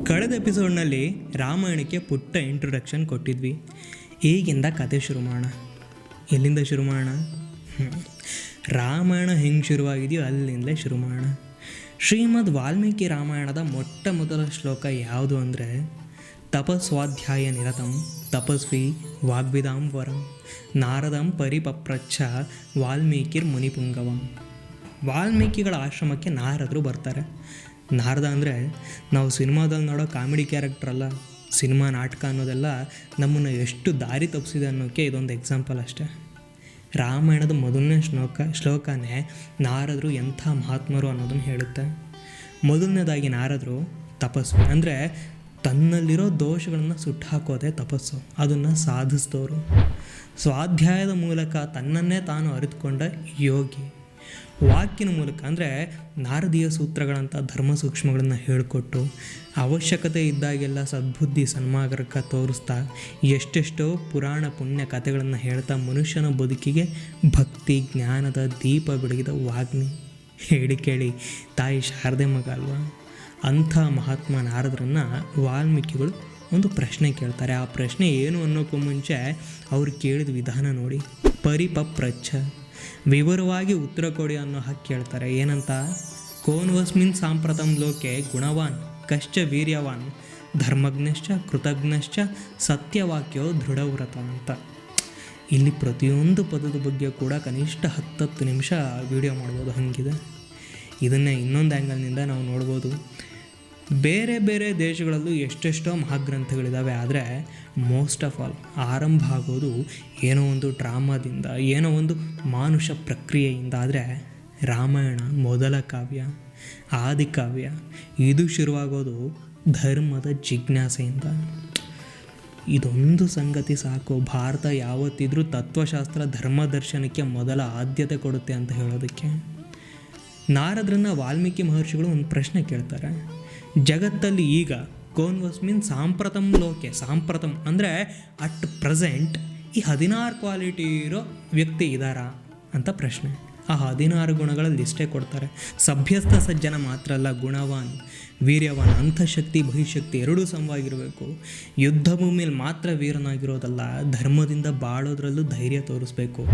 ಕಳೆದ ಎಪಿಸೋಡ್ನಲ್ಲಿ ರಾಮಾಯಣಕ್ಕೆ ಪುಟ್ಟ ಇಂಟ್ರೊಡಕ್ಷನ್ ಕೊಟ್ಟಿದ್ವಿ. ಈಗಿಂದ ಕತೆ ಶುರು ಮಾಡೋಣ. ಎಲ್ಲಿಂದ ಶುರು ಮಾಡೋಣ? ರಾಮಾಯಣ ಹೆಂಗೆ ಶುರುವಾಗಿದೆಯೋ ಅಲ್ಲಿಂದಲೇ ಶುರು ಮಾಡೋಣ. ಶ್ರೀಮದ್ ವಾಲ್ಮೀಕಿ ರಾಮಾಯಣದ ಮೊಟ್ಟ ಮೊದಲ ಶ್ಲೋಕ ಯಾವುದು ಅಂದರೆ, ತಪಸ್ವಾಧ್ಯಾಯ ನಿರತಂ ತಪಸ್ವಿ ವಾಗ್ವಿದಾಂ ವರಂ ನಾರದಂ ಪರಿಪಪ್ರಚ್ಛ ವಾಲ್ಮೀಕಿರ್ ಮುನಿಪುಂಗವಂ. ವಾಲ್ಮೀಕಿಗಳ ಆಶ್ರಮಕ್ಕೆ ನಾರದರು ಬರ್ತಾರೆ. ನಾರದ ಅಂದರೆ ನಾವು ಸಿನಿಮಾದಲ್ಲಿ ನೋಡೋ ಕಾಮಿಡಿ ಕ್ಯಾರೆಕ್ಟರ್ ಅಲ್ಲ. ಸಿನಿಮಾ ನಾಟಕ ಅನ್ನೋದೆಲ್ಲ ನಮ್ಮನ್ನು ಎಷ್ಟು ದಾರಿ ತಪ್ಪಿಸಿದೆ ಅನ್ನೋಕ್ಕೆ ಇದೊಂದು ಎಕ್ಸಾಂಪಲ್ ಅಷ್ಟೆ. ರಾಮಾಯಣದ ಮೊದಲನೇ ಶ್ಲೋಕನೇ ನಾರದರು ಎಂಥ ಮಹಾತ್ಮರು ಅನ್ನೋದನ್ನು ಹೇಳುತ್ತೆ. ಮೊದಲನೇದಾಗಿ ನಾರದರು ತಪಸ್ವಿ ಅಂದರೆ ತನ್ನಲ್ಲಿರೋ ದೋಷಗಳನ್ನು ಸುಟ್ಟು ಹಾಕೋದೇ ತಪಸ್ಸು, ಅದನ್ನು ಸಾಧಿಸಿದವರು. ಸ್ವಾಧ್ಯಾಯದ ಮೂಲಕ ತನ್ನನ್ನೇ ತಾನು ಅರಿತುಕೊಂಡ ಯೋಗಿ. ವಾಕ್ಯನ ಮೂಲಕ ಅಂದರೆ ನಾರದೀಯ ಸೂತ್ರಗಳಂಥ ಧರ್ಮ ಸೂಕ್ಷ್ಮಗಳನ್ನು ಹೇಳಿಕೊಟ್ಟು ಅವಶ್ಯಕತೆ ಇದ್ದಾಗೆಲ್ಲ ಸದ್ಬುದ್ಧಿ ಸನ್ಮಾರ್ಗ ತೋರಿಸ್ತಾ ಎಷ್ಟೆಷ್ಟೋ ಪುರಾಣ ಪುಣ್ಯ ಕಥೆಗಳನ್ನು ಹೇಳ್ತಾ ಮನುಷ್ಯನ ಬದುಕಿಗೆ ಭಕ್ತಿ ಜ್ಞಾನದ ದೀಪ ಬೆಳಗಿದ ವಾಗ್ಮಿ. ಹೇಳಿ ಕೇಳಿ ತಾಯಿ ಶಾರದೆ ಮಗ ಅಲ್ವಾ? ಅಂಥ ಮಹಾತ್ಮ ನಾರದರನ್ನು ವಾಲ್ಮೀಕಿಗಳು ಒಂದು ಪ್ರಶ್ನೆ ಕೇಳ್ತಾರೆ. ಆ ಪ್ರಶ್ನೆ ಏನು ಅನ್ನೋಕ್ಕೂ ಮುಂಚೆ ಅವ್ರು ಕೇಳಿದ ವಿಧಾನ ನೋಡಿ. ಪರಿಪಪ್ರಚ್ಛ, ವಿವರವಾಗಿ ಉತ್ತರ ಕೊಡಿ ಅನ್ನೋ ಹಾಕಿ ಕೇಳ್ತಾರೆ. ಏನಂತ? ಕೋನ್ವಸ್ಮಿನ್ ಸಾಂಪ್ರತಂ ಲೋಕೆ ಗುಣವಾನ್ ಕಶ್ಚ ವೀರ್ಯವಾನ್ ಧರ್ಮಜ್ಞಶ್ಚ ಕೃತಜ್ಞಶ್ಚ ಸತ್ಯವಾಕ್ಯೋ ದೃಢವ್ರತ ಅಂತ. ಇಲ್ಲಿ ಪ್ರತಿಯೊಂದು ಪದದ ಬಗ್ಗೆ ಕೂಡ ಕನಿಷ್ಠ 10 ನಿಮಿಷ ವಿಡಿಯೋ ಮಾಡ್ಬೋದು, ಹಾಗಿದೆ. ಇದನ್ನೇ ಇನ್ನೊಂದು ಆ್ಯಂಗಲ್ನಿಂದ ನಾವು ನೋಡ್ಬೋದು. ಬೇರೆ ಬೇರೆ ದೇಶಗಳಲ್ಲೂ ಎಷ್ಟೆಷ್ಟೋ ಮಹಾಗ್ರಂಥಗಳಿದ್ದಾವೆ, ಆದರೆ ಮೋಸ್ಟ್ ಆಫ್ ಆಲ್ ಆರಂಭ ಆಗೋದು ಏನೋ ಒಂದು ಡ್ರಾಮಾದಿಂದ, ಏನೋ ಒಂದು ಮಾನುಷ ಪ್ರಕ್ರಿಯೆಯಿಂದ. ಆದರೆ ರಾಮಾಯಣ ಮೊದಲ ಕಾವ್ಯ, ಆದಿಕಾವ್ಯ. ಇದು ಶುರುವಾಗೋದು ಧರ್ಮದ ಜಿಜ್ಞಾಸೆಯಿಂದ. ಇದೊಂದು ಸಂಗತಿ ಸಾಕು ಭಾರತ ಯಾವತ್ತಿದ್ರೂ ತತ್ವಶಾಸ್ತ್ರ ಧರ್ಮದರ್ಶನಕ್ಕೆ ಮೊದಲ ಆದ್ಯತೆ ಕೊಡುತ್ತೆ ಅಂತ ಹೇಳೋದಕ್ಕೆ. ನಾರದರನ್ನ ವಾಲ್ಮೀಕಿ ಮಹರ್ಷಿಗಳು ಒಂದು ಪ್ರಶ್ನೆ ಕೇಳ್ತಾರೆ. ಜಗತ್ತಲ್ಲಿ ಈಗ ಕೋನ್ವಸ್ಮಿನ್ ಸಾಂಪ್ರತಂ ಲೋಕೆ, ಸಾಂಪ್ರತಂ ಅಂದರೆ ಅಟ್ ಪ್ರೆಸೆಂಟ್ ಈ 16 ಕ್ವಾಲಿಟಿ ಇರೋ ವ್ಯಕ್ತಿ ಇದ್ದಾರಾ ಅಂತ ಪ್ರಶ್ನೆ. ಆ 16 ಗುಣಗಳ ಲಿಸ್ಟೇ ಕೊಡ್ತಾರೆ. ಸಭ್ಯಸ್ಥ ಸಜ್ಜನ ಮಾತ್ರ ಅಲ್ಲ, ಗುಣವಾನ್ ವೀರ್ಯವಾನ್, ಅಂತಃಶಕ್ತಿ ಬಹಿಶಕ್ತಿ ಎರಡೂ ಸಮವಾಗಿರಬೇಕು. ಯುದ್ಧ ಭೂಮಿಯಲ್ಲಿ ಮಾತ್ರ ವೀರನಾಗಿರೋದಲ್ಲ, ಧರ್ಮದಿಂದ ಬಾಳೋದ್ರಲ್ಲೂ ಧೈರ್ಯ ತೋರಿಸ್ಬೇಕು.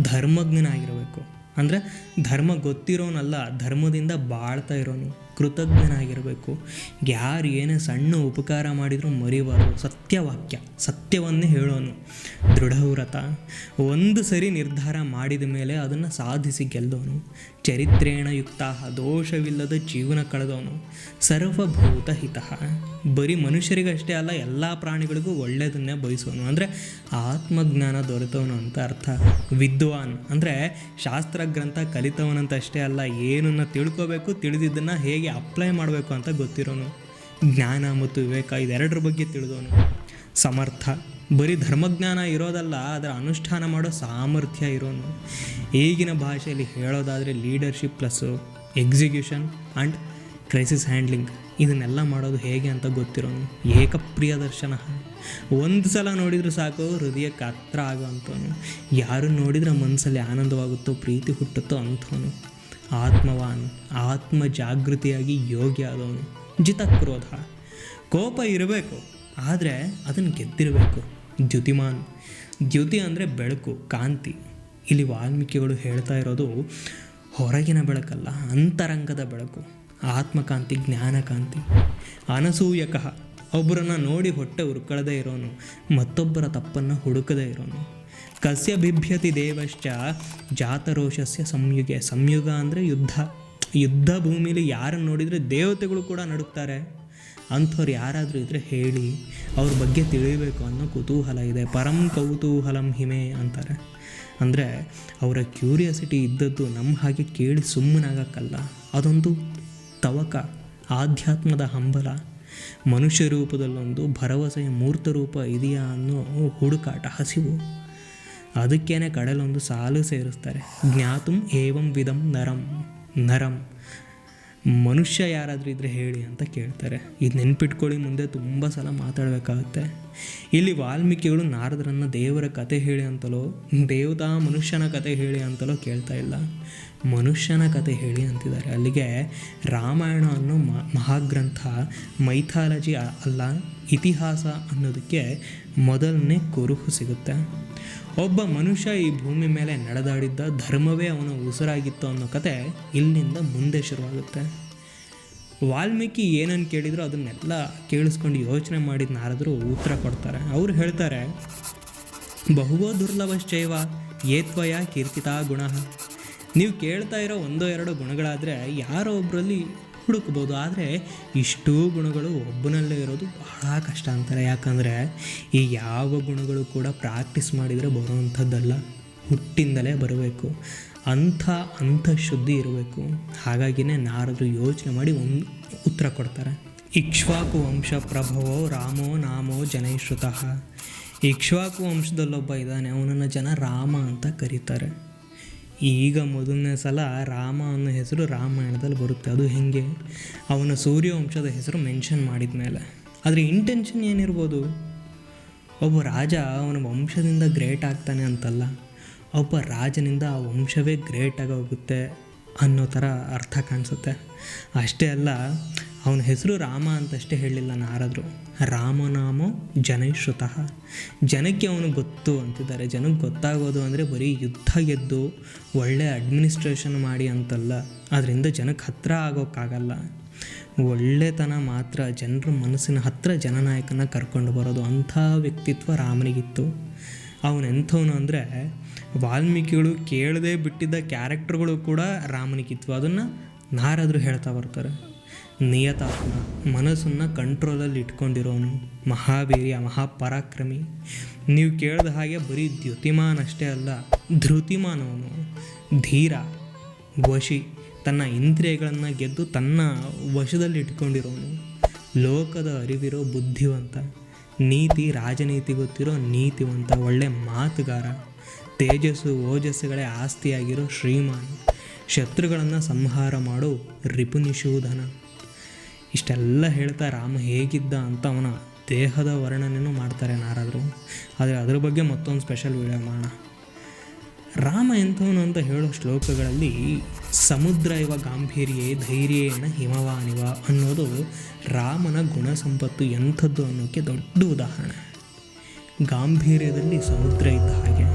ಧರ್ಮಜ್ಞನಾಗಿರಬೇಕು ಅಂದರೆ ಧರ್ಮ ಗೊತ್ತಿರೋನಲ್ಲ, ಧರ್ಮದಿಂದ ಬಾಳ್ತಾ ಇರೋನು. ಕೃತಜ್ಞನಾಗಿರಬೇಕು. ಯಾರು ಏನೇ ಸಣ್ಣ ಉಪಕಾರ ಮಾಡಿದರೂ ಮರಿಬಾರ್ದು. ಸತ್ಯವಾಕ್ಯ, ಸತ್ಯವನ್ನೇ ಹೇಳೋನು. ದೃಢವ್ರತ, ಒಂದು ಸರಿ ನಿರ್ಧಾರ ಮಾಡಿದ ಮೇಲೆ ಅದನ್ನು ಸಾಧಿಸಿ ಗೆಲ್ಲೋನು. ಚರಿತ್ರೇಣ ಯುಕ್ತ, ದೋಷವಿಲ್ಲದ ಜೀವನ ಕಳೆದವನು. ಸರ್ವಭೂತ ಹಿತ, ಬರೀ ಮನುಷ್ಯರಿಗಷ್ಟೇ ಅಲ್ಲ ಎಲ್ಲ ಪ್ರಾಣಿಗಳಿಗೂ ಒಳ್ಳೆಯದನ್ನೇ ಬಯಸೋನು ಅಂದರೆ ಆತ್ಮಜ್ಞಾನ ದೊರೆತವನು ಅಂತ ಅರ್ಥ. ವಿದ್ವಾನ್ ಅಂದರೆ ಶಾಸ್ತ್ರ ಗ್ರಂಥ ಕಲಿತವನಂತ ಅಷ್ಟೇ ಅಲ್ಲ, ಏನನ್ನ ತಿಳ್ಕೋಬೇಕು, ತಿಳಿದಿದ್ದನ್ನು ಹೇಗೆ ಅಪ್ಲೈ ಮಾಡಬೇಕು ಅಂತ ಗೊತ್ತಿರೋನು. ಜ್ಞಾನ ಮತ್ತು ವಿವೇಕ ಇದೆರಡರ ಬಗ್ಗೆ ತಿಳಿದವನು. ಸಮರ್ಥ, ಬರೀ ಧರ್ಮಜ್ಞಾನ ಇರೋದಲ್ಲ, ಅದರ ಅನುಷ್ಠಾನ ಮಾಡೋ ಸಾಮರ್ಥ್ಯ ಇರೋನು. ಈಗಿನ ಭಾಷೆಯಲ್ಲಿ ಹೇಳೋದಾದರೆ leadership plus execution and crisis handling, ಇದನ್ನೆಲ್ಲ ಮಾಡೋದು ಹೇಗೆ ಅಂತ ಗೊತ್ತಿರೋನು. ಏಕಪ್ರಿಯ ದರ್ಶನ, ಒಂದು ಸಲ ನೋಡಿದರೂ ಸಾಕು ಹೃದಯಕ್ಕೆ ಹತ್ರ ಆಗೋ ಅಂಥವನು. ಯಾರು ನೋಡಿದ್ರೆ ಮನಸ್ಸಲ್ಲಿ ಆನಂದವಾಗುತ್ತೋ ಪ್ರೀತಿ ಹುಟ್ಟುತ್ತೋ ಅಂಥವನು. ಆತ್ಮವಾನ್, ಆತ್ಮ ಜಾಗೃತಿಯಾಗಿ ಯೋಗ್ಯ ಆದವನು. ಜಿತಕ್ರೋಧ, ಕೋಪ ಇರಬೇಕು ಆದರೆ ಅದನ್ನು ಗೆದ್ದಿರಬೇಕು. ದ್ಯುತಿಮಾನ್, ದ್ಯುತಿ ಅಂದರೆ ಬೆಳಕು, ಕಾಂತಿ. ಇಲ್ಲಿ ವಾಲ್ಮೀಕಿಗಳು ಹೇಳ್ತಾ ಇರೋದು ಹೊರಗಿನ ಬೆಳಕಲ್ಲ, ಅಂತರಂಗದ ಬೆಳಕು, ಆತ್ಮಕಾಂತಿ, ಜ್ಞಾನಕಾಂತಿ. ಅನಸೂಯಕಃ, ಒಬ್ಬರನ್ನು ನೋಡಿ ಹೊಟ್ಟೆ ಉರ್ಕೊಳ್ಳದೇ ಇರೋನು, ಮತ್ತೊಬ್ಬರ ತಪ್ಪನ್ನು ಹುಡುಕದೇ ಇರೋನು. ಕಸ್ಯ ಬಿಭ್ಯತಿ ದೇವಶ್ಚ ಜಾತರೋಷಸ್ಯ ಸಂಯುಗೆ, ಸಂಯುಗ ಅಂದರೆ ಯುದ್ಧ. ಯುದ್ಧ ಭೂಮಿಲಿ ಯಾರನ್ನು ನೋಡಿದರೆ ದೇವತೆಗಳು ಕೂಡ ನಡುಕ್ತಾರೆ. ಅಂಥವ್ರು ಯಾರಾದರೂ ಇದ್ದರೆ ಹೇಳಿ, ಅವ್ರ ಬಗ್ಗೆ ತಿಳಿಬೇಕು ಅನ್ನೋ ಕುತೂಹಲ ಇದೆ. ಪರಂ ಕೌತೂಹಲಂ ಹಿಮೆ ಅಂತಾರೆ. ಅಂದರೆ ಅವರ ಕ್ಯೂರಿಯಾಸಿಟಿ ಇದ್ದದ್ದು ನಮ್ಮ ಹಾಗೆ ಕೇಳಿ ಸುಮ್ಮನಾಗಕ್ಕಲ್ಲ, ಅದೊಂದು ತವಕ, ಆಧ್ಯಾತ್ಮದ ಹಂಬಲ. ಮನುಷ್ಯ ರೂಪದಲ್ಲೊಂದು ಭರವಸೆಯ ಮೂರ್ತ ರೂಪ ಇದೆಯಾ ಅನ್ನೋ ಹುಡುಕಾಟ, ಹಸಿವು. ಅದಕ್ಕೇನೆ ಕಡಲೊಂದು ಸಾಲು ಸೇರಿಸ್ತಾರೆ. ಜ್ಞಾತುಂ ಏವಂ ವಿಧಂ ನರಂ, ನರಂ ಮನುಷ್ಯ ಯಾರಾದರೂ ಇದ್ದರೆ ಹೇಳಿ ಅಂತ ಕೇಳ್ತಾರೆ. ಇದು ನೆನ್ಪಿಟ್ಕೊಳ್ಳಿ, ಮುಂದೆ ತುಂಬ ಸಲ ಮಾತಾಡಬೇಕಾಗುತ್ತೆ. ಇಲ್ಲಿ ವಾಲ್ಮೀಕಿಗಳು ನಾರದರನ್ನು ದೇವರ ಕತೆ ಹೇಳಿ ಅಂತಲೋ ದೇವತಾ ಮನುಷ್ಯನ ಕತೆ ಹೇಳಿ ಅಂತಲೋ ಕೇಳ್ತಾ ಇಲ್ಲ, ಮನುಷ್ಯನ ಕತೆ ಹೇಳಿ ಅಂತಿದ್ದಾರೆ. ಅಲ್ಲಿಗೆ ರಾಮಾಯಣ ಅನ್ನೋ ಮಹಾಗ್ರಂಥ ಮೈಥಾಲಜಿ ಅಲ್ಲ, ಇತಿಹಾಸ ಅನ್ನೋದಕ್ಕೆ ಮೊದಲನೇ ಕುರುಹು ಸಿಗುತ್ತೆ. ಒಬ್ಬ ಮನುಷ್ಯ ಈ ಭೂಮಿ ಮೇಲೆ ನಡೆದಾಡಿದ್ದ, ಧರ್ಮವೇ ಅವನ ಉಸಿರಾಗಿತ್ತು ಅನ್ನೋ ಕತೆ ಇಲ್ಲಿಂದ ಮುಂದೆ ಶುರುವಾಗುತ್ತೆ. ವಾಲ್ಮೀಕಿ ಏನನ್ನು ಕೇಳಿದ್ರು ಅದನ್ನೆಲ್ಲ ಕೇಳಿಸ್ಕೊಂಡು ಯೋಚನೆ ಮಾಡಿದ ನಾರದರು ಉತ್ತರ ಕೊಡ್ತಾರೆ. ಅವರು ಹೇಳ್ತಾರೆ, ಬಹುವೋ ದುರ್ಲಭಶ್ಚೈವ ಏತ್ವಯ ಕೀರ್ತಿತಾ ಗುಣ. ನೀವು ಕೇಳ್ತಾ ಇರೋ ಒಂದೋ ಎರಡೋ ಗುಣಗಳಾದರೆ ಯಾರೋ ಒಬ್ಬರಲ್ಲಿ ಹುಡುಕ್ಬೋದು, ಆದರೆ ಇಷ್ಟೂ ಗುಣಗಳು ಒಬ್ಬನಲ್ಲೇ ಇರೋದು ಬಹಳ ಕಷ್ಟ ಅಂತಾರೆ. ಯಾಕಂದರೆ ಈ ಯಾವ ಗುಣಗಳು ಕೂಡ ಪ್ರಾಕ್ಟೀಸ್ ಮಾಡಿದರೆ ಬರುವಂಥದ್ದಲ್ಲ, ಹುಟ್ಟಿಂದಲೇ ಬರಬೇಕು, ಅಂಥ ಶುದ್ಧಿ ಇರಬೇಕು. ಹಾಗಾಗಿನೇ ನಾರದರು ಯೋಚನೆ ಮಾಡಿ ಒಂದು ಉತ್ತರ ಕೊಡ್ತಾರೆ. ಇಕ್ಷ್ವಾಕು ವಂಶ ಪ್ರಭವೋ ರಾಮೋ ನಾಮೋ ಜನೈಶ್ರುತಃ. ಇಕ್ಷ್ವಾಕು ವಂಶದಲ್ಲೊಬ್ಬ ಇದ್ದಾನೆ, ಅವನನ್ನು ಜನ ರಾಮ ಅಂತ ಕರೀತಾರೆ. ಈಗ ಮೊದಲನೇ ಸಲ ರಾಮ ಅನ್ನೋ ಹೆಸರು ರಾಮಾಯಣದಲ್ಲಿ ಬರುತ್ತೆ. ಅದು ಹೇಗೆ? ಅವನ ಸೂರ್ಯವಂಶದ ಹೆಸರು ಮೆನ್ಷನ್ ಮಾಡಿದ ಮೇಲೆ. ಆದರೆ ಇಂಟೆನ್ಷನ್ ಏನಿರ್ಬೋದು? ಒಬ್ಬ ರಾಜ ಅವನ ವಂಶದಿಂದ ಗ್ರೇಟ್ ಆಗ್ತಾನೆ ಅಂತಲ್ಲ, ಒಬ್ಬ ರಾಜನಿಂದ ಆ ವಂಶವೇ ಗ್ರೇಟಾಗಿ ಹೋಗುತ್ತೆ ಅನ್ನೋ ಥರ ಅರ್ಥ ಕಾಣಿಸುತ್ತೆ. ಅಷ್ಟೇ ಅಲ್ಲ, ಅವನ ಹೆಸರು ರಾಮ ಅಂತಷ್ಟೇ ಹೇಳಿಲ್ಲ ನಾರದರು, ರಾಮನಾಮೋ ಜನೈಶ್ರುತಃ. ಜನಕ್ಕೆ ಅವನು ಗೊತ್ತು ಅಂತಿದ್ದಾರೆ. ಜನಕ್ಕೆ ಗೊತ್ತಾಗೋದು ಅಂದರೆ ಬರೀ ಯುದ್ಧ ಗೆದ್ದು ಒಳ್ಳೆ ಅಡ್ಮಿನಿಸ್ಟ್ರೇಷನ್ ಮಾಡಿ ಅಂತಲ್ಲ, ಅದರಿಂದ ಜನಕ್ಕೆ ಹತ್ತಿರ ಆಗೋಕ್ಕಾಗಲ್ಲ. ಒಳ್ಳೆತನ ಮಾತ್ರ ಜನರ ಮನಸ್ಸಿನ ಹತ್ತಿರ ಜನನಾಯಕನ ಕರ್ಕೊಂಡು ಬರೋದು, ಅಂಥ ವ್ಯಕ್ತಿತ್ವ ರಾಮನಿಗಿತ್ತು. ಅವನೆಂಥವನು ಅಂದರೆ ವಾಲ್ಮೀಕಿಗಳು ಕೇಳದೆ ಬಿಟ್ಟಿದ್ದ ಕ್ಯಾರೆಕ್ಟರ್ಗಳು ಕೂಡ ರಾಮನಿಗಿತ್ತು. ಅದನ್ನು ನಾರದರು ಹೇಳ್ತಾ ಬರ್ತಾರೆ. ನಿಯತಾತ್ಮ, ಮನಸ್ಸನ್ನು ಕಂಟ್ರೋಲಲ್ಲಿ ಇಟ್ಕೊಂಡಿರೋನು, ಮಹಾವೀರ್ಯ, ಮಹಾಪರಾಕ್ರಮಿ. ನೀವು ಕೇಳಿದ ಹಾಗೆ ಬರೀ ದ್ಯುತಿಮಾನ್ ಅಷ್ಟೇ ಅಲ್ಲ, ಧೃತಿಮಾನವನು, ಧೀರ, ವಶಿ, ತನ್ನ ಇಂದ್ರಿಯಗಳನ್ನು ಗೆದ್ದು ತನ್ನ ವಶದಲ್ಲಿ ಇಟ್ಕೊಂಡಿರೋನು, ಲೋಕದ ಅರಿವಿರೋ ಬುದ್ಧಿವಂತ, ನೀತಿ ರಾಜನೀತಿ ಗೊತ್ತಿರೋ ನೀತಿವಂತ, ಒಳ್ಳೆ ಮಾತುಗಾರ, ತೇಜಸ್ಸು ಓಜಸ್ಸುಗಳೇ ಆಸ್ತಿಯಾಗಿರೋ ಶ್ರೀಮಾನ್, ಶತ್ರುಗಳನ್ನು ಸಂಹಾರ ಮಾಡೋ ರಿಪುನಿಷೂಧನ. ಇಷ್ಟೆಲ್ಲ ಹೇಳ್ತಾ ರಾಮ ಹೇಗಿದ್ದ ಅಂತ ಅವನ ದೇಹದ ವರ್ಣನೆಯೂ ಮಾಡ್ತಾರೆ ನಾರದರು. ಆದರೆ ಅದ್ರ ಬಗ್ಗೆ ಮತ್ತೊಂದು ಸ್ಪೆಷಲ್ ವಿಡಿಯೋ ಮಾಡೋಣ. ರಾಮ ಎಂಥವನು ಅಂತ ಹೇಳೋ ಶ್ಲೋಕಗಳಲ್ಲಿ ಸಮುದ್ರ ಇವ ಗಾಂಭೀರ್ಯೇ ಧೈರ್ಯೇಣ ಹಿಮವಾನಿವ ಅನ್ನೋದು ರಾಮನ ಗುಣ ಸಂಪತ್ತು ಎಂಥದ್ದು ಅನ್ನೋಕ್ಕೆ ದೊಡ್ಡ ಉದಾಹರಣೆ. ಗಾಂಭೀರ್ಯದಲ್ಲಿ ಸಮುದ್ರ ಇದ್ದ ಹಾಗೆ,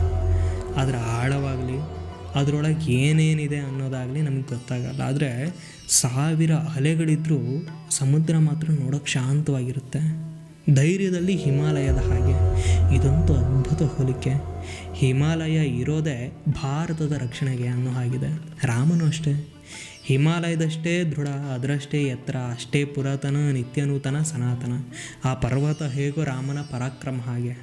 ಅದರ ಆಳವಾಗಲಿ ಅದರೊಳಗೆ ಏನೇನಿದೆ ಅನ್ನೋದಾಗಲಿ ನಮಗೆ ಗೊತ್ತಾಗಲ್ಲ. ಆದರೆ 1000 ಅಲೆಗಳಿದ್ರೂ ಸಮುದ್ರ ಮಾತ್ರ ನೋಡೋಕ್ಕೆ ಶಾಂತವಾಗಿರುತ್ತೆ. ಧೈರ್ಯದಲ್ಲಿ ಹಿಮಾಲಯದ ಹಾಗೆ, ಇದಂತೂ ಅದ್ಭುತ ಹೋಲಿಕೆ. ಹಿಮಾಲಯ ಇರೋದೇ ಭಾರತದ ರಕ್ಷಣೆಗೆ ಅನ್ನೋ ಹಾಗಿದೆ. ರಾಮನು ಅಷ್ಟೇ, ಹಿಮಾಲಯದಷ್ಟೇ ದೃಢ, ಅದರಷ್ಟೇ ಎತ್ತರ, ಅಷ್ಟೇ ಪುರಾತನ, ನಿತ್ಯನೂತನ, ಸನಾತನ. ಆ ಪರ್ವತ ಹೇಗೋ ರಾಮನ ಪರಾಕ್ರಮ ಹಾಗೆ.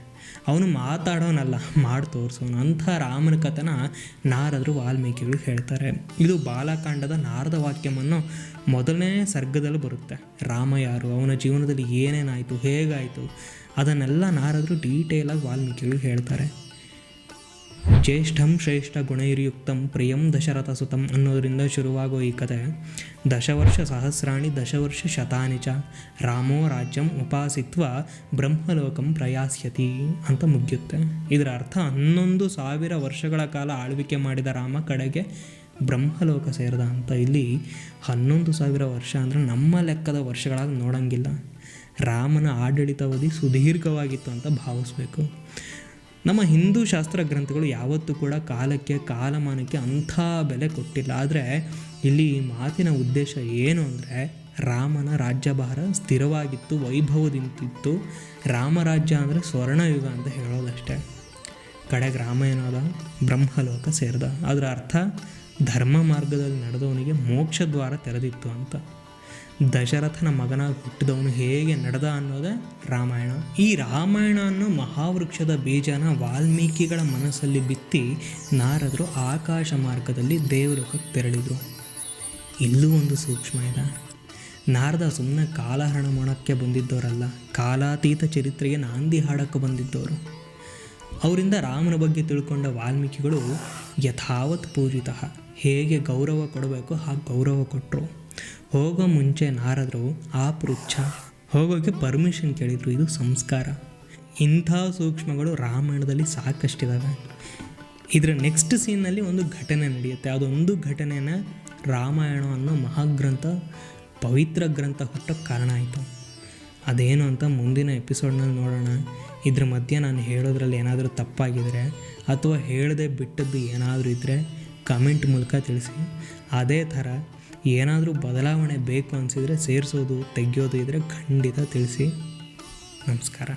ಅವನು ಮಾತಾಡೋನಲ್ಲ, ಮಾಡಿ ತೋರಿಸೋನು. ಅಂಥ ರಾಮನ ಕಥೆನ ನಾರದರು ವಾಲ್ಮೀಕಿಗಳು ಹೇಳ್ತಾರೆ. ಇದು ಬಾಲಕಾಂಡದ ನಾರದ ವಾಕ್ಯವನ್ನು ಮೊದಲನೇ ಸರ್ಗದಲ್ಲಿ ಬರುತ್ತೆ. ರಾಮ ಯಾರು, ಅವನ ಜೀವನದಲ್ಲಿ ಏನೇನಾಯಿತು, ಹೇಗಾಯಿತು, ಅದನ್ನೆಲ್ಲ ನಾರದರು ಡೀಟೇಲಾಗಿ ವಾಲ್ಮೀಕಿಗಳು ಹೇಳ್ತಾರೆ. ಜ್ಯೇಷ್ಠಂ ಶ್ರೇಷ್ಠ ಗುಣೈರ್ಯುಕ್ತಂ ಪ್ರಿಯಂ ದಶರಥ ಸುತಂ ಅನ್ನೋದರಿಂದ ಶುರುವಾಗೋ ಈ ಕಥೆ ದಶವರ್ಷ ಸಹಸ್ರಾಣಿ ದಶವರ್ಷ ಶತಾನಿ ಚ ರಾಮೋ ರಾಜ್ಯಂ ಉಪಾಸಿತ್ವ ಬ್ರಹ್ಮಲೋಕಂ ಪ್ರಯಾಸ್ಯತಿ ಅಂತ ಮುಗಿಯುತ್ತೆ. ಇದರ ಅರ್ಥ 11,000 ವರ್ಷಗಳ ಕಾಲ ಆಳ್ವಿಕೆ ಮಾಡಿದ ರಾಮ ಕಡೆಗೆ ಬ್ರಹ್ಮಲೋಕ ಸೇರಿದ ಅಂತ. ಇಲ್ಲಿ 11,000 ವರ್ಷ ಅಂದರೆ ನಮ್ಮ ಲೆಕ್ಕದ ವರ್ಷಗಳಾಗಿ ನೋಡೋಂಗಿಲ್ಲ. ರಾಮನ ಆಡಳಿತಾವಧಿ ಸುದೀರ್ಘವಾಗಿತ್ತು ಅಂತ ಭಾವಿಸ್ಬೇಕು. ನಮ್ಮ ಹಿಂದೂ ಶಾಸ್ತ್ರ ಗ್ರಂಥಗಳು ಯಾವತ್ತೂ ಕೂಡ ಕಾಲಕ್ಕೆ ಕಾಲಮಾನಕ್ಕೆ ಅಂಥ ಬೆಲೆ ಕೊಟ್ಟಿಲ್ಲ. ಆದರೆ ಇಲ್ಲಿ ಈ ಮಾತಿನ ಉದ್ದೇಶ ಏನು ಅಂದರೆ, ರಾಮನ ರಾಜ್ಯಭಾರ ಸ್ಥಿರವಾಗಿತ್ತು, ವೈಭವದಿಂತಿತ್ತು. ರಾಮರಾಜ್ಯ ಅಂದರೆ ಸ್ವರ್ಣಯುಗ ಅಂತ ಹೇಳೋದಷ್ಟೇ. ಕಡೆಗೆ ರಾಮ ಏನಾದ, ಬ್ರಹ್ಮಲೋಕ ಸೇರಿದ. ಅದರ ಅರ್ಥ ಧರ್ಮ ಮಾರ್ಗದಲ್ಲಿ ನಡೆದವನಿಗೆ ಮೋಕ್ಷ ದ್ವಾರ ತೆರೆದಿತ್ತು ಅಂತ. ದಶರಥನ ಮಗನಾಗಿ ಹುಟ್ಟಿದವನು ಹೇಗೆ ನಡೆದ ಅನ್ನೋದೇ ರಾಮಾಯಣ. ಈ ರಾಮಾಯಣ ಅನ್ನೋ ಮಹಾವೃಕ್ಷದ ಬೀಜನ ವಾಲ್ಮೀಕಿಗಳ ಮನಸ್ಸಲ್ಲಿ ಬಿತ್ತಿ ನಾರದರು ಆಕಾಶ ಮಾರ್ಗದಲ್ಲಿ ದೇವಲೋಕಕ್ಕೆ ತೆರಳಿದರು. ಇಲ್ಲೂ ಒಂದು ಸೂಕ್ಷ್ಮ ಇದೆ. ನಾರದ ಸುಮ್ಮನೆ ಕಾಲಹರಣ ಮಾಡೋಕ್ಕೆ ಬಂದಿದ್ದವರಲ್ಲ, ಕಾಲಾತೀತ ಚರಿತ್ರೆಗೆ ನಾಂದಿ ಹಾಡೋಕ್ಕೆ ಬಂದಿದ್ದವರು. ಅವರಿಂದ ರಾಮನ ಬಗ್ಗೆ ತಿಳ್ಕೊಂಡ ವಾಲ್ಮೀಕಿಗಳು ಯಥಾವತ್ ಪೂಜಿತಃ, ಹೇಗೆ ಗೌರವ ಕೊಡಬೇಕು ಹಾಗೆ ಗೌರವ ಕೊಟ್ಟರು. ಹೋಗೋ ಮುಂಚೆ ನಾರದರು ಆ ಪೃಚ್ಛ ಹೋಗೋಕ್ಕೆ ಪರ್ಮಿಷನ್ ಕೇಳಿದರು. ಇದು ಸಂಸ್ಕಾರ. ಇಂಥ ಸೂಕ್ಷ್ಮಗಳು ರಾಮಾಯಣದಲ್ಲಿ ಸಾಕಷ್ಟಿದ್ದಾವೆ. ಇದರ ನೆಕ್ಸ್ಟ್ ಸೀನ್ನಲ್ಲಿ ಒಂದು ಘಟನೆ ನಡೆಯುತ್ತೆ. ಅದೊಂದು ಘಟನೆನ ರಾಮಾಯಣ ಅನ್ನೋ ಮಹಾಗ್ರಂಥ, ಪವಿತ್ರ ಗ್ರಂಥ ಹುಟ್ಟೋಕ್ಕೆ ಕಾರಣ ಆಯಿತು. ಅದೇನು ಅಂತ ಮುಂದಿನ ಎಪಿಸೋಡ್ನಲ್ಲಿ ನೋಡೋಣ. ಇದ್ರ ಮಧ್ಯೆ ನಾನು ಹೇಳೋದ್ರಲ್ಲಿ ಏನಾದರೂ ತಪ್ಪಾಗಿದ್ದರೆ ಅಥವಾ ಹೇಳದೆ ಬಿಟ್ಟದ್ದು ಏನಾದರೂ ಇದ್ದರೆ ಕಮೆಂಟ್ ಮೂಲಕ ತಿಳಿಸಿ. ಅದೇ ಥರ ಏನಾದರೂ ಬದಲಾವಣೆ ಬೇಕು ಅನಿಸಿದರೆ ಸೇರಿಸೋದು ತೆಗೆಯೋದು ಇದ್ದರೆ ಖಂಡಿತ ತಿಳಿಸಿ. ನಮಸ್ಕಾರ.